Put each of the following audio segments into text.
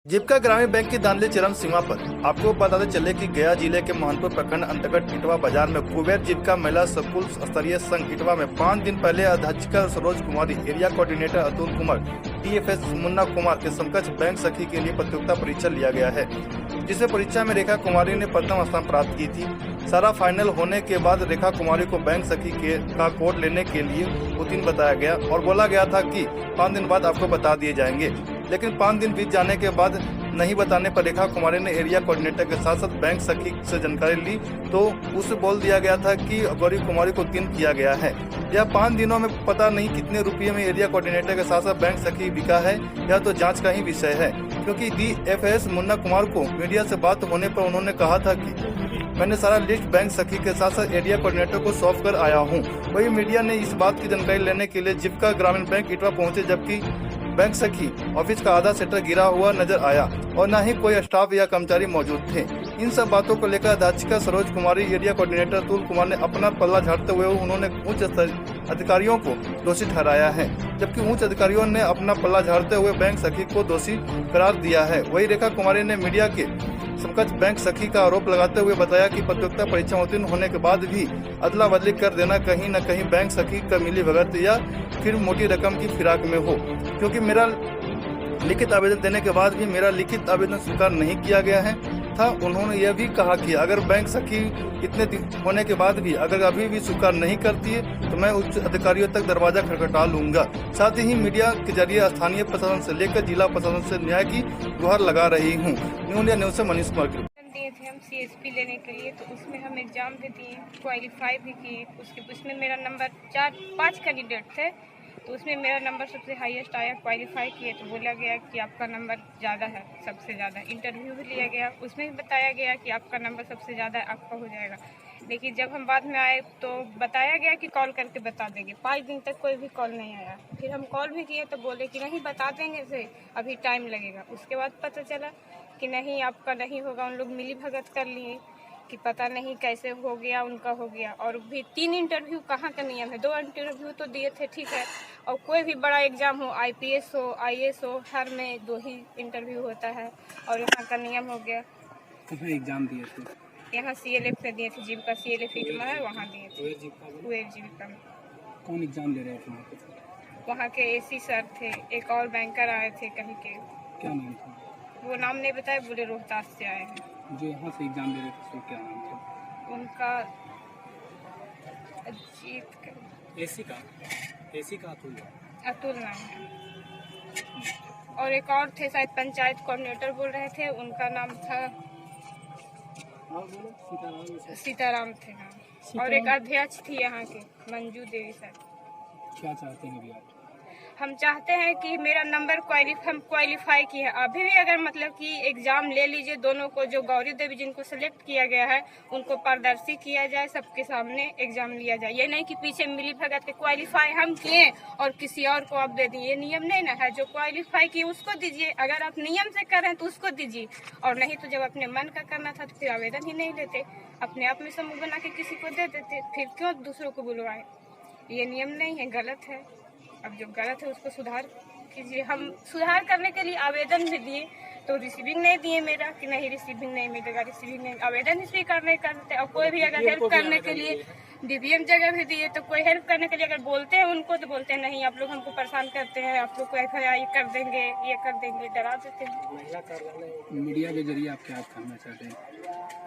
जीविका ग्रामीण बैंक की धांधली चरम सीमा पर। आपको बताते चले कि गया जिले के मोहनपुर प्रखंड अंतर्गत इटवा बाजार में कुबेर जीविका महिला स्कूल स्तरीय संघ इटवा में 5 दिन पहले अध्यक्षिका Saroj Kumari, area coordinator Atul Kumar, DFS Munna Kumar के समकक्ष बैंक सखी के लिए प्रतियोगिता परीक्षा लिया गया है, जिसे परीक्षा में रेखा कुमारी ने प्रथम स्थान प्राप्त की थी। सारा फाइनल होने के बाद रेखा कुमारी को बैंक सखी का कोड लेने के लिए उत्तीर्ण बताया गया और बोला गया था कि 5 दिन बाद आपको बता दिए जाएंगे, लेकिन 5 दिन बीत जाने के बाद नहीं बताने पर रेखा कुमारी ने एरिया कोऑर्डिनेटर के साथ साथ बैंक सखी से जानकारी ली तो उसे बोल दिया गया था कि गौरी कुमारी को उत्तीर्ण किया गया है। यह 5 दिनों में पता नहीं कितने रुपये में एरिया कोऑर्डिनेटर के साथ साथ बैंक सखी बिका है, यह तो जांच का ही विषय है, क्योंकि DFS मुन्ना कुमार को मीडिया से बात होने पर उन्होंने कहा था कि मैंने सारा लिस्ट बैंक सखी के साथ साथ एरिया कोऑर्डिनेटर को सौंप कर आया हूँ। वही मीडिया ने इस बात की जानकारी लेने के लिए जीविका ग्रामीण बैंक इटवा पहुंचे, जबकि बैंक सखी ऑफिस का आधा शटर गिरा हुआ नजर आया और न ही कोई स्टाफ या कर्मचारी मौजूद थे। इन सब बातों को लेकर अध्यक्षिका सरोज कुमारी, एरिया कोऑर्डिनेटर अतुल कुमार ने अपना पल्ला झाड़ते हुए उन्होंने उच्च अधिकारियों को दोषी ठहराया है, जबकि उच्च अधिकारियों ने अपना पल्ला झाड़ते हुए बैंक सखी को दोषी करार दिया है। वही रेखा कुमारी ने मीडिया के समकक्ष बैंक सखी का आरोप लगाते हुए बताया कि प्रतियोगिता परीक्षा उत्तीर्ण होने के बाद भी अदला बदली कर देना कहीं न कहीं बैंक सखी का मिली भगत या फिर मोटी रकम की फिराक में हो, क्योंकि मेरा लिखित आवेदन देने के बाद भी मेरा लिखित आवेदन स्वीकार नहीं किया गया है था। उन्होंने यह भी कहा कि अगर बैंक सखी इतने दिन होने के बाद भी अगर अभी भी स्वीकार नहीं करती है तो मैं उच्च अधिकारियों तक दरवाजा खटखटा लूंगा। साथ ही मीडिया के जरिए स्थानीय प्रशासन से लेकर जिला प्रशासन से न्याय की गुहार लगा रही हूँ। न्यू इंडिया न्यूज से मनीष कुमार दिए थे हम CSP लेने के लिए, तो उसमें हम एग्ज़ाम भी दिए, क्वालिफाई भी किए। उसमें मेरा नंबर 4-5 कैंडिडेट थे, तो उसमें मेरा नंबर सबसे हाईएस्ट आया। क्वालिफाई किए तो बोला गया कि आपका नंबर ज़्यादा है, सबसे ज़्यादा। इंटरव्यू भी लिया गया, उसमें भी बताया गया कि आपका नंबर सबसे ज़्यादा है, आपका हो जाएगा। लेकिन जब हम बाद में आए तो बताया गया कि कॉल करके बता देंगे। 5 दिन तक कोई भी कॉल नहीं आया। फिर हम कॉल भी किए तो बोले कि नहीं बता देंगे से, अभी टाइम लगेगा। उसके बाद पता चला कि नहीं, आपका नहीं होगा। उन लोग मिली भगत कर लिए कि पता नहीं कैसे हो गया, उनका हो गया। और भी 3 इंटरव्यू कहाँ का नियम है, 2 इंटरव्यू तो दिए थे, ठीक है। और कोई भी बड़ा एग्जाम हो, IPS हो, IAS हो, हर में 2 ही इंटरव्यू होता है और यहाँ का नियम हो गया। कहाँ एग्जाम दिए थे? यहाँ CLF में दिए थे, जीविका CLF इटवा है, वहाँ दिए थे। कुबेर जीविका में। कौन एग्जाम दे रहे थे? वहाँ के AC सर थे, एक और बैंकर आए थे कहीं के। क्या नाम था? वो नाम नहीं बताया, बोले रोहतास से आए हैं। जो यहाँ से एग्जाम दे रहे थे उसका क्या नाम था? उनका अजीत AC का अतुल नाम है। और एक और थे, शायद पंचायत कोऑर्डिनेटर बोल रहे थे, उनका नाम था सीताराम थे। हाँ। और एक अध्यक्ष थी यहाँ के, मंजू देवी सर। क्या चाहते हैं अभी आप? हम चाहते हैं कि मेरा नंबर हम क्वालिफाई किए हैं। अभी भी अगर मतलब कि एग्जाम ले लीजिए, दोनों को, जो गौरी देवी जिनको सेलेक्ट किया गया है उनको पारदर्शी किया जाए, सबके सामने एग्जाम लिया जाए। ये नहीं कि पीछे मिली भगत के क्वालिफाई हम किए और किसी और को आप दे दिए, ये नियम नहीं ना है। जो क्वालिफाई किए उसको दीजिए, अगर आप नियम से कर रहे हैं तो उसको दीजिए, और नहीं तो जब अपने मन का करना था तो फिर आवेदन ही नहीं लेते, अपने आप में समूह बना के किसी को दे देते। फिर क्यों दूसरों को बुलवाए? ये नियम नहीं है, गलत है। अब जो गलत है उसको सुधार कीजिए। हम सुधार करने के लिए आवेदन भी दिए तो रिसीविंग नहीं दिए मेरा, कि नहीं रिसीविंग नहीं मिलेगा, रिसीविंग नहीं, आवेदन ही स्वीकार नहीं करते। और कोई भी अगर हेल्प करने के लिए DVM जगह भी दिए तो कोई हेल्प करने के लिए अगर बोलते हैं उनको तो बोलते हैं नहीं, आप लोग हमको परेशान करते हैं, आप लोग को FIR कर देंगे, ये कर देंगे, डरा देते हैं। मीडिया के जरिए आप क्या कहना चाहते हैं?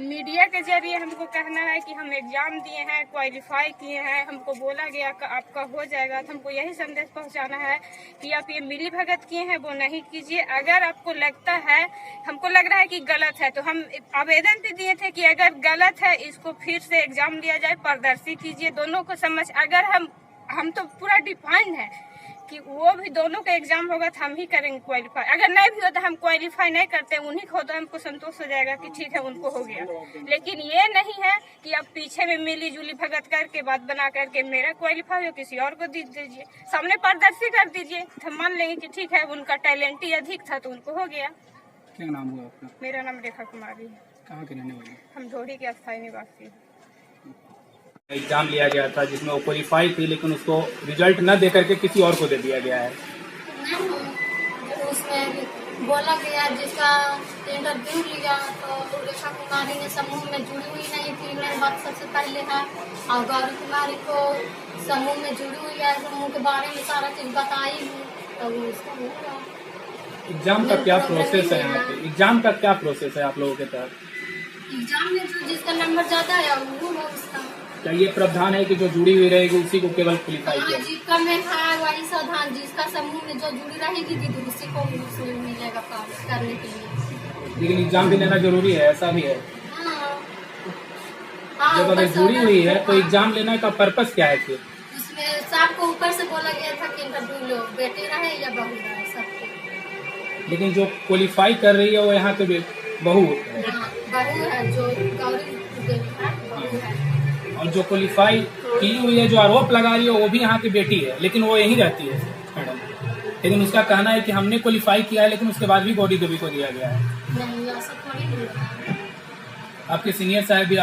मीडिया के जरिए हमको कहना है कि हम एग्जाम दिए हैं, क्वालिफाई किए हैं, हमको बोला गया कि आपका हो जाएगा। तो हमको यही संदेश पहुंचाना है कि आप ये मिली भगत किए हैं वो नहीं कीजिए। अगर आपको लगता है, हमको लग रहा है कि गलत है, तो हम आवेदन भी दिए थे कि अगर गलत है इसको फिर से एग्जाम लिया जाए, पारदर्शी कीजिए, दोनों को समझ। अगर हम तो पूरा डिफाइंड है कि वो भी दोनों का एग्जाम होगा तो हम ही करेंगे क्वालिफाई। अगर नहीं भी होता, हम क्वालिफाई नहीं करते, उन्हीं को तो हमको संतोष हो जाएगा कि ठीक है उनको हो गया। लेकिन ये नहीं है कि आप पीछे में मिली जुली भगत करके बात बना करके मेरा क्वालिफाई हो किसी और को दे दीजिए, सामने पारदर्शी कर दीजिए, हम मान लेंगे कि ठीक है उनका टैलेंट ही अधिक था तो उनको हो गया। क्या नाम हुआ आपका? मेरा नाम रेखा कुमारी है। कहाँ के रहने वाले? हम ढोरी के अस्थायी निवासी हैं। एग्जाम लिया गया था जिसमें वो क्वालिफाई थी, लेकिन उसको रिजल्ट न दे करके किसी और को दे दिया गया है। उसमें बोला गया जिसका इंटरव्यू लिया तो रेखा कुमारी ने समूह में जुड़ी हुई नहीं थी, मेरी बात सबसे पहले है। और गौरी कुमारी को समूह में जुड़ी हुई है, समूह के बारे में सारा चीज बताई हूँ, तो वो उसका हो गया। एग्जाम का क्या प्रोसेस है यहाँ पे? एग्जाम का क्या प्रोसेस है आप लोगों के तहत? एग्जाम में जो जिसका नंबर ज्यादा है वो है उसका। क्या ये प्रावधान है कि जो जुड़ी हुई रहेगी उसी को केवल क्वालिफाई हाँ, किया? जिसका में है वही सावधान, जिसका समूह में जो जुड़ी रहेगी दीदी उसी को उसमें मिलेगा कार्य करने के लिए। लेकिन एग्जाम भी लेना जरूरी है, ऐसा भी है? हाँ। हाँ, जब अगर ऊपर से जुड़ी हुई है तो हाँ, एग्जाम लेने का पर्पस क्या है फिर? उसमें सबको ऊपर से बोला गया था कि इंटरव्यू लो, बेटे रहे या बहू रहे सबको। लेकिन जो क्वालिफाई कर रही है वो यहाँ के बहू है। हाँ, बहू है, जो गौरी देवी है बहू है। और जो क्वालिफाई की हुई है, जो आरोप लगा रही है वो भी यहाँ की बेटी है, लेकिन वो यहीं रहती है मैडम। लेकिन उसका कहना है कि हमने क्वालिफाई किया है, लेकिन उसके बाद भी गौरी देवी को दिया गया है। नहीं, ऐसा थोड़ी नहीं है। आपके सीनियर साहब भी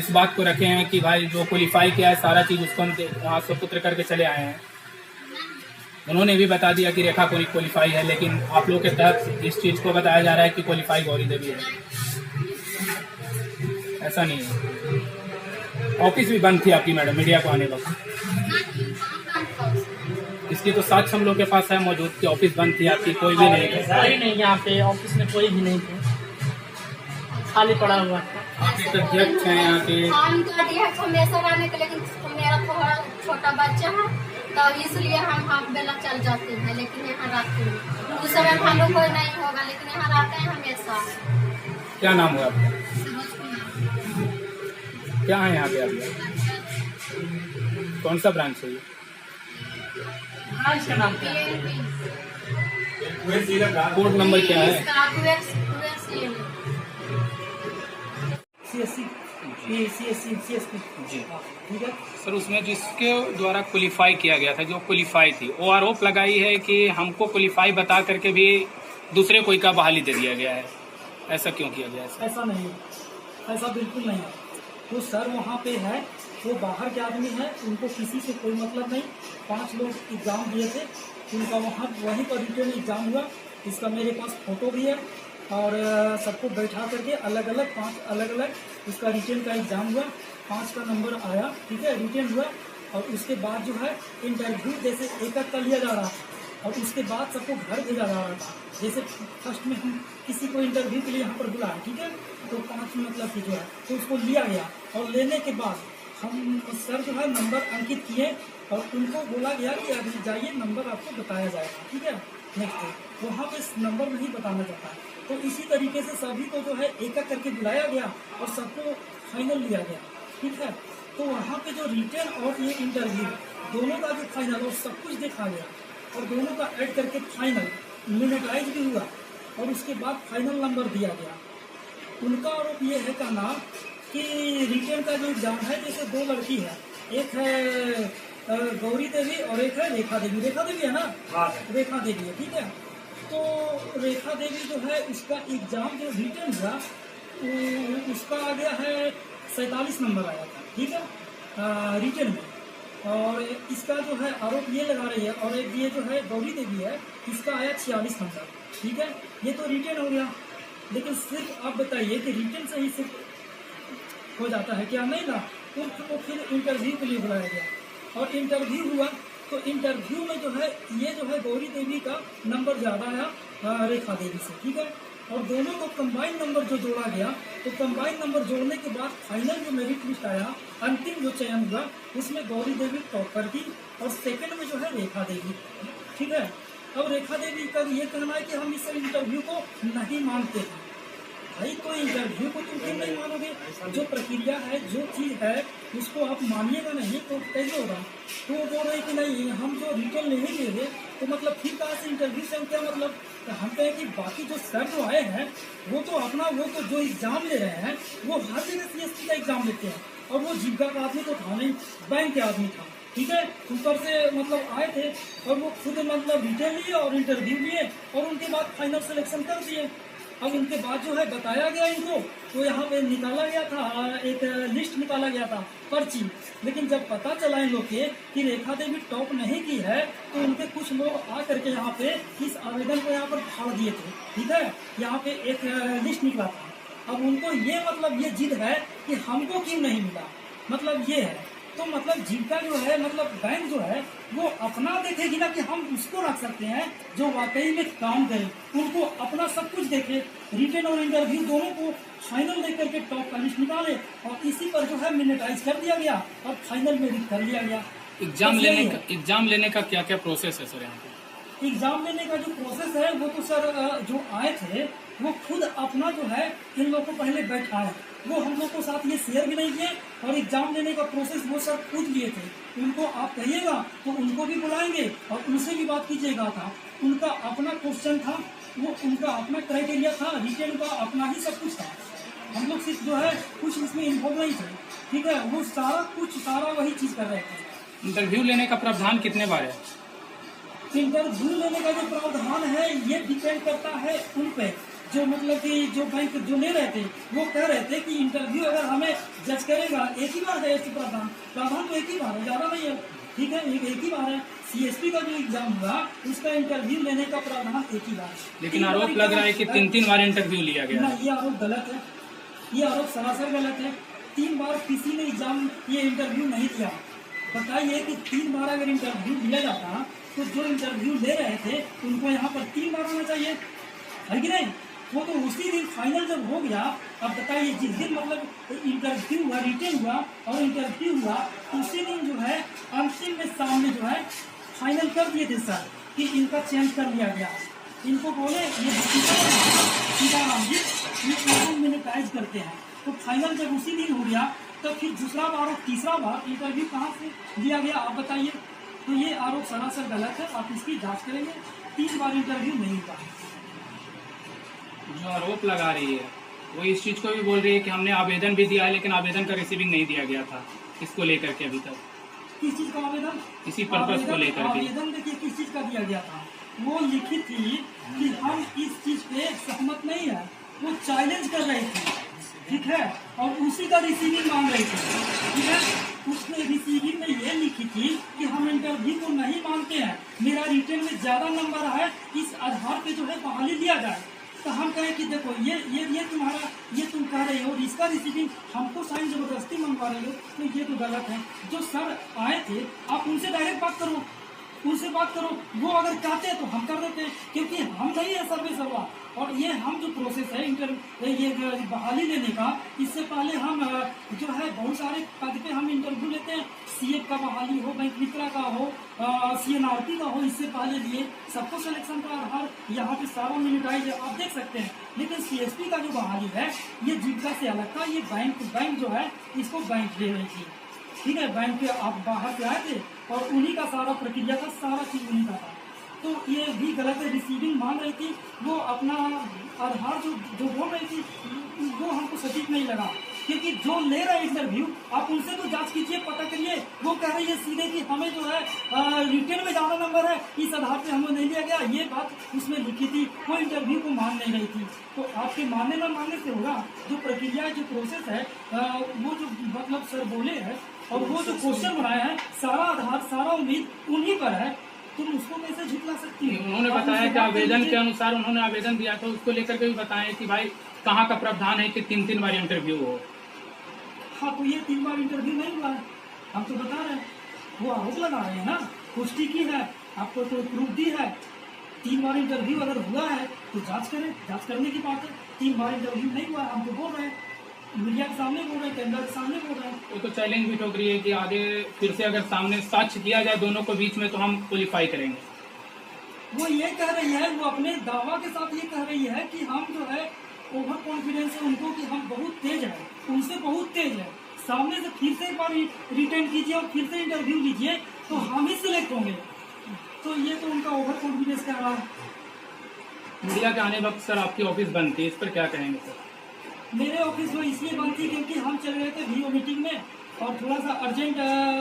इस बात को रखे हैं कि भाई जो क्वालिफाई किया है सारा चीज उसको हम यहाँ सुपुत्र करके चले आए हैं। उन्होंने भी बता दिया कि रेखा को क्वालिफाई है, लेकिन आप लोग के तहत इस चीज को बताया जा रहा है कि क्वालिफाई गौरी देवी है। ऐसा नहीं है। ऑफिस भी बंद थी आपकी मैडम मीडिया को आने वक्त? इसकी तो साक्ष्य हम लोग के पास है मौजूद कि ऑफिस बंद थी आपकी, कोई भी नहीं था। कोई नहीं, यहाँ पे ऑफिस में कोई भी नहीं थे, खाली पड़ा हुआ था। आप एक अध्यक्ष हैं यहाँ के? हम तो अध्यक्ष हमेशा रहने के, लेकिन मेरा थोड़ा छोटा बच्चा है तो इसलिए हम हाफ बेला चल जाते हैं, लेकिन यहाँ रहते हैं। उस समय हम लोग कोई नहीं होगा, लेकिन यहाँ रहते हैं हमेशा। क्या नाम हुआ आपका? सरोज कुमार। क्या है यहाँ पे आप? कौन सा ब्रांच है ये? हाँ, इसका नाम क्या है? कोड नंबर क्या है? जी ठीक है। सर, उसमें जिसके द्वारा क्वालिफाई किया गया था, जो क्वालिफाई थी, वो आरोप लगाई है कि हमको क्वालिफाई बता करके भी दूसरे कोई का बहाली दे दिया गया है। ऐसा क्यों किया गया है सर? ऐसा नहीं है, ऐसा बिल्कुल नहीं है। तो सर वहाँ पे है, वो बाहर के आदमी हैं, उनको किसी से कोई मतलब नहीं। 5 लोग एग्ज़ाम दिए थे, उनका वहाँ वहीं पर रिटर्न एग्ज़ाम हुआ। इसका मेरे पास फ़ोटो भी है और सबको बैठा करके अलग अलग 5 अलग अलग उसका रिटर्न का एग्ज़ाम हुआ। 5 का नंबर आया, ठीक है, रिटर्न हुआ। और उसके बाद जो है इंटरव्यू जैसे एक का लिया जा रहा था और उसके बाद सबको घर भेजा जा रहा था। जैसे फर्स्ट में हम किसी को इंटरव्यू के लिए यहाँ पर बुलाया, ठीक है, तो 5 मतलब कि जो है तो उसको लिया गया। और लेने के बाद हम सर जो है नंबर अंकित किए और उनको बोला गया कि अभी जाइए, नंबर आपको बताया जाएगा, ठीक है। नेक्स्ट डे वहाँ पे नंबर नहीं बताना चाहता है, तो इसी तरीके से सभी को जो है एक एक करके बुलाया गया और सबको फाइनल लिया गया, ठीक है। तो वहाँ पे जो रिटर्न और ये इंटरव्यू दोनों का जो फाइनल और सब कुछ देखा गया और दोनों का ऐड करके फाइनल मिनटाइज भी हुआ और उसके बाद फाइनल नंबर दिया गया। उनका आरोप ये है कहना कि रिटर्न का जो एग्जाम है, जैसे 2 लड़की है, एक है गौरी देवी और एक है रेखा देवी। रेखा देवी है ना? रेखा देवी है, ठीक है। तो रेखा देवी जो है उसका एग्जाम जो रिटर्न हुआ उसका आ गया है 47 नंबर आया था, ठीक है, रिटर्न में। और इसका जो है आरोप ये लगा रही है, और एक ये जो है गौरी देवी है, इसका आया 46 नंबर, ठीक है। ये तो रिटर्न हो गया, लेकिन सिर्फ आप बताइए कि रिटर्न से ही सिर्फ हो जाता है क्या? नहीं ना। उनको फिर इंटरव्यू के लिए बुलाया गया और इंटरव्यू हुआ, तो इंटरव्यू में जो है ये जो है गौरी देवी का नंबर ज़्यादा आया रेखा देवी से, ठीक है। और दोनों को कंबाइन नंबर जो जोड़ा गया, तो कंबाइन नंबर जोड़ने के बाद फाइनल जो मेरिट लिस्ट आया, अंतिम जो चयन हुआ, उसमें गौरी देवी टॉपर थी और सेकंड में जो है रेखा देवी, ठीक है। अब रेखा देवी का ये कहना है कि हम इस इंटरव्यू को नहीं मानते हैं। भाई, तो इंटरव्यू को तुम क्यों नहीं मानोगे? जो प्रक्रिया है, जो चीज़ है, उसको आप मानिएगा नहीं तो कैसे होगा? तो वो बोल रहे कि नहीं, हम जो रिटर्न नहीं दे रहे, तो मतलब फिर कहाँ से इंटरव्यू से हम क्या मतलब? तो हम कहें कि बाकी जो सर जो आए हैं वो तो अपना वो तो जो एग्ज़ाम ले रहे हैं वो हर जगह CST का एग्ज़ाम लेते हैं, और वो जीविका का आदमी तो था नहीं, बैंक के आदमी था, ठीक है। ऊपर से मतलब आए थे और वो खुद मतलब रिटर्न लिए और इंटरव्यू लिए और उनके बाद फाइनल सिलेक्शन कर दिए। अब उनके बाद जो है बताया गया इनको, तो यहाँ पे निकाला गया था एक लिस्ट निकाला गया था पर्ची, लेकिन जब पता चला इन लोग के कि रेखा देवी टॉप नहीं की है, तो उनके कुछ लोग आ करके यहाँ पे इस आवेदन को यहाँ पर फाड़ दिए थे। ठीक है, यहाँ पे एक लिस्ट निकला था। अब उनको ये मतलब ये जिद है कि हमको क्यों नहीं मिला, मतलब ये है। तो मतलब जीविका जो है, मतलब बैंक जो है वो अपना देखेगी ना कि हम उसको रख सकते हैं जो वाकई में काम करे, उनको अपना सब कुछ देखे, रिटन और इंटरव्यू दोनों को फाइनल देकर के टॉप का लिस्ट निकाले, और इसी पर जो है मिनिटाइज कर दिया गया और फाइनल मेरिट कर लिया गया। एग्जाम लेने का क्या क्या प्रोसेस है सर यहाँ पे? एग्जाम लेने का जो प्रोसेस है वो तो सर जो आए थे वो खुद अपना जो है इन लोगों को पहले बैठाए, वो हम लोग को साथ ये शेयर भी नहीं किए, और एग्जाम लेने का प्रोसेस वो सर खुद लिए थे। उनको आप कहिएगा तो उनको भी बुलाएंगे और उनसे भी बात कीजिएगा था। उनका अपना क्वेश्चन था, वो उनका अपना क्राइटेरिया था, रिटर्न का अपना ही सब कुछ था। हम लोग सिर्फ जो है कुछ इसमें इन्वॉल्व नहीं थे। ठीक है, वो सारा वही चीज कर रहे थे। इंटरव्यू लेने का प्रावधान कितने बार है? इंटरव्यू लेने का जो प्रावधान है ये डिपेंड करता है उन पे, जो मतलब कि जो बैंक जो ले रहे थे वो कह रहे थे कि इंटरव्यू अगर हमें जज करेगा, एक ही बार है ऐसी प्रावधान तो एक ही बार है, ज्यादा नहीं है। ठीक है, एक ही बार है। CSP का जो एग्जाम हुआ उसका इंटरव्यू लेने का प्रावधान एक ही बार है। लेकिन आरोप लग रहा है कि 3 बार इंटरव्यू लिया गया। ना, ये आरोप गलत है, ये आरोप सरासर गलत है। 3 बार किसी ने एग्जाम ये इंटरव्यू नहीं दिया। बताइए कि 3 बार अगर इंटरव्यू दिया जाता तो जो इंटरव्यू ले रहे थे उनको यहाँ पर 3 बार आना चाहिए, है कि नहीं? वो तो उसी दिन फाइनल जब हो गया। अब बताइए जिस दिन मतलब इंटरव्यू हुआ, रिटन हुआ और इंटरव्यू हुआ, उसी दिन जो है अंतिम में सामने जो है फाइनल कर दिए थे सर कि इनका चेंज कर लिया गया। इनको बोले ये सीताराम जी ये मिनिटाइज करते हैं, तो फाइनल जब उसी दिन हो गया तो फिर दूसरा बार और तीसरा बार इंटरव्यू कहाँ से दिया गया आप बताइए? तो ये आरोप सरासर गलत है, आप इसकी जांच करेंगे। 3 बार इंटरव्यू नहीं हुआ। जो आरोप लगा रही है वो इस चीज को भी बोल रही है कि हमने आवेदन भी दिया है लेकिन आवेदन का रिसीविंग नहीं दिया गया था। इसको लेकर के अभी तक किस चीज का आवेदन? इसी पर्पस को लेकर के आवेदन देखिए किस चीज का दिया गया था। वो लिखी थी कि हम इस चीज पे सहमत नहीं है, वो चैलेंज कर रही थी। ठीक है, और उसी का रिसीविंग मांग रही थी। ठीक है, उसने रिसीविंग में ये लिखी थी कि हम इंटरव्यू को नहीं मानते हैं, मेरा रिटर्न में ज्यादा नंबर है, इस आधार पे जो है बहाली लिया जाए। तो हम कहे कि देखो ये तुम्हारा ये तुम कह रहे हो, इसका रिसीविंग हमको साइन जबरदस्ती मंगवा रहे हो, तो ये तो गलत है। जो सर आए थे आप उनसे डायरेक्ट बात करो, उनसे बात करो। वो अगर चाहते हैं तो हम कर देते हैं, क्योंकि हम नहीं है सर्वे सर्वा। और ये हम जो प्रोसेस है ये बहाली लेने का, इससे पहले हम जो है बहुत सारे पद पे हम इंटरव्यू लेते हैं। CF का बहाली हो, बैंक मित्रा का हो, CNRP का हो, इससे पहले लिए सबको सिलेक्शन का आधार यहाँ पे सारा मिनिटाइज है, आप देख सकते हैं। लेकिन CSP का जो बहाली है ये जीविका से अलग था। ये बैंक जो है इसको बैंक दे रही थी। ठीक है, बैंक के आप बाहर से आए थे और उन्हीं का सारा प्रक्रिया था, सारा चीज उन्हीं का था। तो ये भी गलत है। रिसीविंग मांग रही थी, वो अपना आधार जो बोल रही थी वो हमको सटीक नहीं लगा, क्योंकि जो ले रहे हैं इंटरव्यू आप उनसे तो जांच कीजिए, पता करिए। वो कह रही है सीधे कि हमें जो है रिटर्न में ज्यादा नंबर है, इस आधार पे हमें नहीं लिया गया। ये बात उसमें लिखी थी, वो इंटरव्यू को मान नहीं रही थी। तो आपके मानने न मानने से होगा, जो प्रक्रिया जो प्रोसेस है वो जो मतलब सर बोले हैं और वो जो क्वेश्चन बनाए हैं, सारा आधार सारा उम्मीद उन्हीं पर है। तुम उसको कैसे झुटला सकती है? उन्होंने बताया कि आवेदन के अनुसार उन्होंने आवेदन दिया था, उसको लेकर के भी बताया कि भाई कहाँ का प्रावधान है कि 3 बार इंटरव्यू हो। हाँ, तो ये 3 बार इंटरव्यू नहीं हुआ है, हम तो बता रहे हैं। वो आरोप लगा रहे हैं ना, पुष्टि की है, आपको तो प्रूफ दी है। 3 बार इंटरव्यू अगर हुआ है तो जांच करें, जांच करने की बात है। 3 बार इंटरव्यू नहीं हुआ है, हम तो बोल रहे हैं, मीडिया के सामने बोल रहे हैं, कैमरा के सामने बोल रहे हैं। वो तो चैलेंज भी ठोक रही है कि आगे फिर से अगर सामने साक्ष्य दिया जाए दोनों को बीच में तो हम क्वालिफाई करेंगे। वो ये कह रही है, वो अपने दावा के साथ ये कह रही है कि हम जो है ओवर कॉन्फिडेंस है उनको कि हम बहुत तेज है, उनसे बहुत तेज है। सामने से फिर से एक बार रिटर्न कीजिए और फिर से इंटरव्यू लीजिए तो हम ही सिलेक्ट होंगे। तो ये तो उनका ओवर कॉन्फिडेंस कह रहा है। मीडिया के आने वक्त सर आपकी ऑफिस बंद थी, इस पर क्या कहेंगे सर? मेरे ऑफिस में इसलिए बंद थी क्योंकि हम चल रहे थे वीओ मीटिंग में, और थोड़ा सा अर्जेंट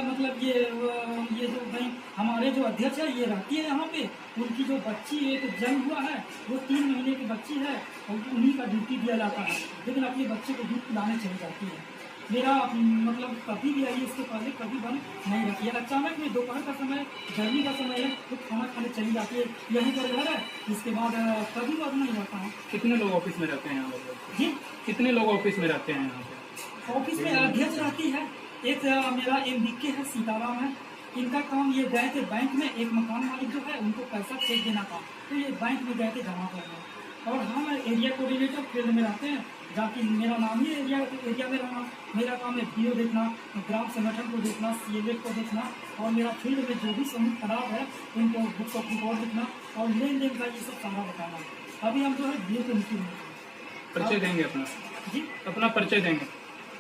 मतलब ये जो भाई हमारे जो अध्यक्ष है ये रहती है यहाँ पे, उनकी जो बच्ची एक जन्म हुआ है वो 3 महीने की बच्ची है और उन्हीं का ड्यूटी दिया जाता है, लेकिन अपने बच्चे को दूध पिलाने चली जाती है। मेरा मतलब कभी भी आई इसके पहले कभी बंद नहीं रखी है। अचानक में दोपहर का समय गर्मी का समय है तो खाना खाने चली जाती है, यहीं पर घर है, इसके बाद कभी बंद नहीं रहता है। कितने लोग ऑफिस में रहते हैं यहाँ पर? जी, कितने लोग ऑफिस में रहते हैं यहाँ पे? ऑफिस में अध्यक्ष रहती है, एक मेरा MBK है, सीताराम है। इनका काम ये गए थे बैंक में, एक मकान मालिक जो है उनको पैसा चेक देना था तो ये बैंक में गए थे जमा करना। और हम एरिया कोऑर्डिनेटर फील्ड में रहते हैं, जाकि मेरा नाम ही एरिया में रहना। मेरा काम है BO देखना, ग्राम संगठन को देखना, CLF को देखना, और मेरा फील्ड में जो भी समूह खराब है उनको बुक ऑफ रिकॉर्ड देखना और लेन देन का ये सब सारा बताना। अभी हम जो है BO को मीटिंग में। परिचय देंगे अपना? जी, अपना परिचय देंगे।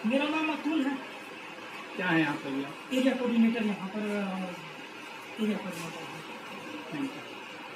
मेरा नाम अतुल है, क्या है यहाँ पर भैया? एरिया कोऑर्डिनेटर यहाँ पर एरिया कोऑर्डिनेटर है। Thank you.